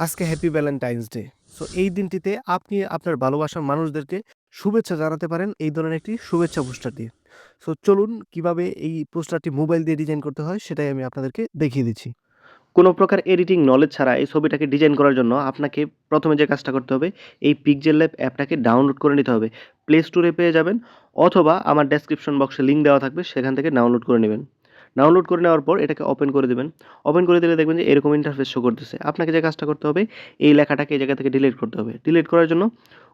আজকে happy Valentine's day. So এই দিনটিতে আপনি আপনার ভালোবাসার মানুষদেরকে শুভেচ্ছা জানাতে পারেন এই ধরনের একটি শুভেচ্ছা পোস্টার দিয়ে। সো চলুন কিভাবে এই পোস্টারটি মোবাইল দিয়ে ডিজাইন করতে হয় সেটাই আমি আপনাদেরকে দেখিয়ে দিচ্ছি। কোনো প্রকার এডিটিং নলেজ ছাড়া এই ছবিটাকে ডিজাইন করার জন্য আপনাকে ১ম এ যে কাজটা করতে হবে, এই পিক্সেল ল্যাব অ্যাপটাকে ডাউনলোড করে নিতে হবে। প্লে স্টোরে পেয়ে যাবেন অথবা আমার ডেসক্রিপশন বক্সে লিংক দেওয়া থাকবে সেখান থেকে ডাউনলোড করে নিবেন। ডাউনলোড করে নেওয়ার পর এটাকে ওপেন করে দিবেন। ওপেন করে দিলে দেখবেন যে এরকম ইন্টারফেস শো করতেছে। আপনাকে যে কাজটা করতে হবে, এই লেখাটাকে এই জায়গা থেকে ডিলিট করতে হবে। ডিলিট করার জন্য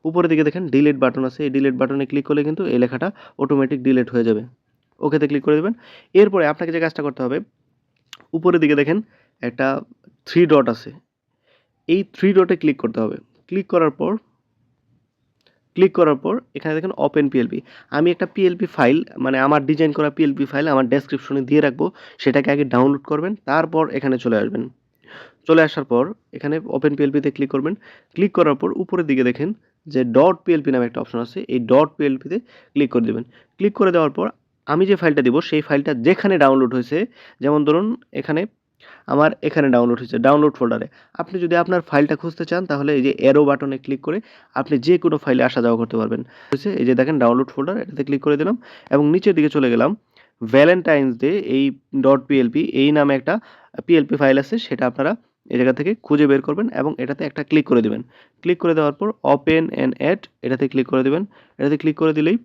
উপরের দিকে দেখেন ডিলিট বাটন আছে। এই ডিলিট বাটনে ক্লিক করলে কিন্তু এই লেখাটা অটোমেটিক ডিলিট হয়ে যাবে। ওকেতে ক্লিক করে দিবেন। এরপরে আপনাকে যে কাজটা করতে হবে, উপরের দিকে দেখেন একটা 3 ডট আছে। এই 3 ডটে ক্লিক করতে হবে। ক্লিক করার পর এখানে দেখেন ওপেন পিএলপি। আমি একটা পিএলপি ফাইল মানে আমার ডিজাইন করা পিএলপি ফাইল আমার ডেসক্রিপশনে দিয়ে রাখবো। সেটাকে আগে ডাউনলোড করবেন। তারপর এখানে চলে আসবেন। চলে আসার পর এখানে ওপেন পিএলপিতে ক্লিক করবেন। ক্লিক করার পর উপরের দিকে দেখেন যে ডট পিএলপি নামে একটা অপশন আছে। এই ডট পিএলপিতে ক্লিক করে দিবেন। ক্লিক করে দেওয়ার পর আমি যে ফাইলটা দিব সেই ফাইলটা যেখানে ডাউনলোড হয়েছে, যেমন ধরুন এখানে আমার এখানে ডাউনলোড হয়েছে ডাউনলোড ফোল্ডারে। আপনি যদি আপনার ফাইলটা খুঁজতে চান তাহলে এই যে অ্যারো বাটনে ক্লিক করে আপনি যে কোনো ফাইলে আসা যাওয়া করতে পারবেন। হয়েছে এই যে দেখেন ডাউনলোড ফোল্ডার, এটাতে ক্লিক করে দিলাম এবং নিচের দিকে চলে গেলাম। ভ্যালেন্টাইনস ডে এই ডট পিএলপি এই নামে একটা পিএলপি ফাইল আছে, সেটা আপনারা এই জায়গা থেকে খুঁজে বের করবেন এবং এটাতে একটা ক্লিক করে দিবেন। ক্লিক করে দেওয়ার পর ওপেন অ্যান্ড অ্যাড এটাতে ক্লিক করে দিবেন। এটাতে ক্লিক করে দিলেই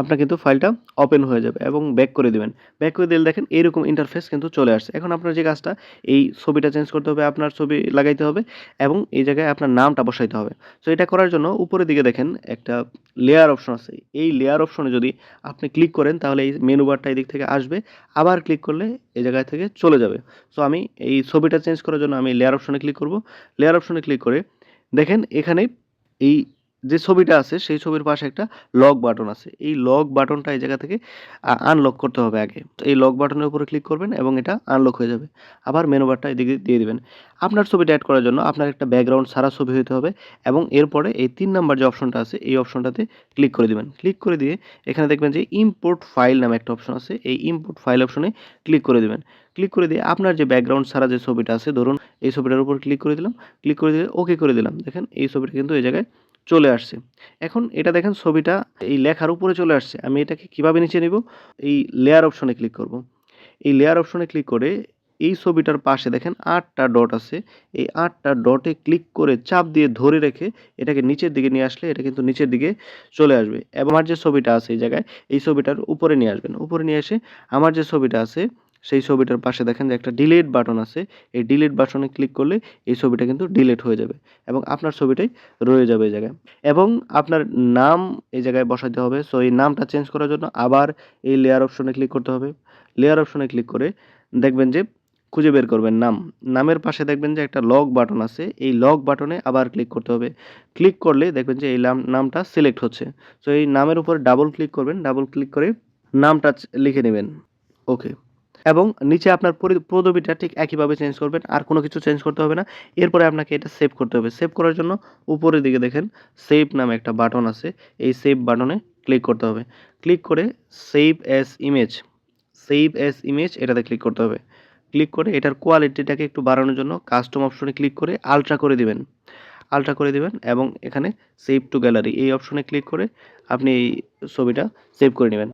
আপনার কিন্তু ফাইলটা ওপেন হয়ে যাবে এবং ব্যাক করে দিবেন। ব্যাক করে দিলে দেখেন এইরকম ইন্টারফেস কিন্তু চলে আসছে। এখন আপনার যে কাজটা, এই ছবিটা চেঞ্জ করতে হবে, আপনার ছবি লাগাইতে হবে এবং এই জায়গায় আপনার নামটা বসাইতে হবে। সো এটা করার জন্য উপরের দিকে দেখেন একটা লেয়ার অপশন আছে। এই লেয়ার অপশনে যদি আপনি ক্লিক করেন তাহলে এই মেনু বারটা এদিক থেকে আসবে। আবার ক্লিক করলে এই জায়গা থেকে চলে যাবে। সো আমি এই ছবিটা চেঞ্জ করার জন্য আমি লেয়ার অপশনে ক্লিক করব। লেয়ার অপশনে ক্লিক করে দেখেন এখানে এই যে ছবিটা আছে সেই ছবির পাশে একটা লক বাটন আছে। এই লক বাটনটা এই জায়গা থেকে আনলক করতে হবে আগে। তো এই লক বাটনের উপরে ক্লিক করবেন এবং এটা আনলক হয়ে যাবে। আবার মেনু বারটা এদিকে দিয়ে দিবেন। আপনার ছবিটা এড করার জন্য আপনার একটা ব্যাকগ্রাউন্ড ছাড়া ছবি হইতে হবে এবং এরপরে এই ৩ নাম্বার যে অপশনটা আছে এই অপশনটাতে ক্লিক করে দিবেন। ক্লিক করে দিয়ে এখানে দেখবেন যে ইম্পোর্ট ফাইল নামে একটা অপশন আছে। এই ইম্পোর্ট ফাইল অপশনে ক্লিক করে দিবেন। ক্লিক করে দিয়ে আপনার যে ব্যাকগ্রাউন্ড ছাড়া যে ছবিটা আছে, ধরুন এই ছবিটার উপর ক্লিক করে দিলাম। ক্লিক করে দিয়ে ওকে করে দিলাম। দেখেন এই ছবিটা কিন্তু এই জায়গায় চলে আসছে। এখন এটা দেখেন ছবিটা এই লেখার উপরে চলে আসছে। আমি এটাকে কিভাবে নিচে নিব? এই লেয়ার অপশনে ক্লিক করব। এই লেয়ার অপশনে ক্লিক করে এই ছবিটার পাশে দেখেন ৮ টা ডট আছে। এই ৮ টা ডটে ক্লিক করে চাপ দিয়ে ধরে রেখে এটাকে নিচের দিকে নিয়ে আসলে এটা কিন্তু নিচের দিকে চলে আসবে এবং আমার যে ছবিটা আছে এই জায়গায়, এই ছবিটার উপরে নিয়ে আসবেন। উপরে নিয়ে এসে আমার যে ছবিটা আছে সেই ছবিটার পাশে দেখেন যে একটা ডিলিট বাটন আছে। এই ডিলিট বাটনে ক্লিক করলে এই ছবিটা কিন্তু ডিলিট হয়ে যাবে এবং আপনার ছবিটাই রয়ে যাবে এই জায়গায় এবং আপনার নাম এই জায়গায় বসাইতে হবে। সো এই নামটা চেঞ্জ করার জন্য আবার এই লেয়ার অপশনে ক্লিক করতে হবে। লেয়ার অপশনে ক্লিক করে দেখবেন যে খুঁজে বের করবেন নাম। নামের পাশে দেখবেন যে একটা লক বাটন আছে। এই লক বাটনে আবার ক্লিক করতে হবে। ক্লিক করলে দেখবেন যে এই নামটা সিলেক্ট হচ্ছে। সো এই নামের উপরে ডাবল ক্লিক করবেন। ডাবল ক্লিক করে নামটা লিখে নেবেন। ওকে। এবং নিচে আপনার পদবিটা ঠিক একইভাবে চেঞ্জ করবেন। আর কোনো কিছু চেঞ্জ করতে হবে না। এরপরে আপনাকে এটা সেভ করতে হবে। সেভ করার জন্য উপরের দিকে দেখেন সেভ নামে একটা বাটন আছে। এই সেভ বাটনে ক্লিক করতে হবে। ক্লিক করে save as image, save as image এটাতে ক্লিক করতে হবে। ক্লিক করে এটার কোয়ালিটিটাকে একটু বাড়ানোর জন্য কাস্টম অপশনে ক্লিক করে আল্ট্রা করে দিবেন। আল্ট্রা করে দিবেন এবং এখানে সেভ টু গ্যালারি এই অপশনে ক্লিক করে আপনি এই ছবিটা সেভ করে নিবেন।